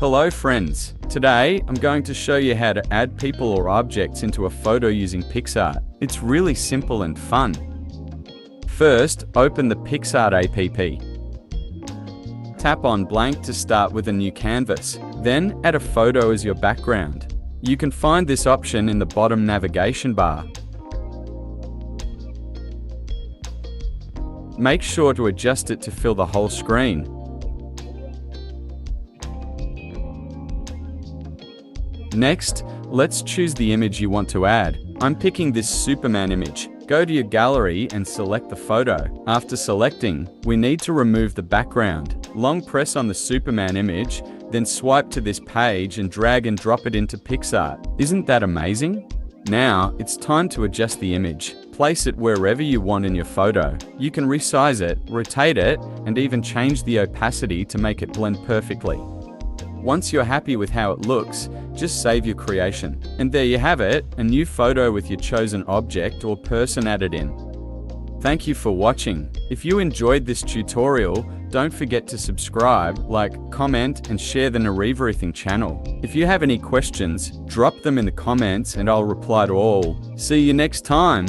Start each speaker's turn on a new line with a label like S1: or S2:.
S1: Hello friends, today I'm going to show you how to add people or objects into a photo using PicsArt. It's really simple and fun. First, open the PicsArt app. Tap on blank to start with a new canvas. Then add a photo as your background. You can find this option in the bottom navigation bar. Make sure to adjust it to fill the whole screen. Next, let's choose the image you want to add. I'm picking this Superman image. Go to your gallery and select the photo. After selecting, we need to remove the background. Long press on the Superman image, then swipe to this page and drag and drop it into PicsArt. Isn't that amazing? Now, it's time to adjust the image. Place it wherever you want in your photo. You can resize it, rotate it, and even change the opacity to make it blend perfectly. Once you're happy with how it looks, just save your creation. And there you have it, a new photo with your chosen object or person added in. Thank you for watching. If you enjoyed this tutorial, don't forget to subscribe, like, comment, and share the Everything channel. If you have any questions, drop them in the comments and I'll reply to all. See you next time.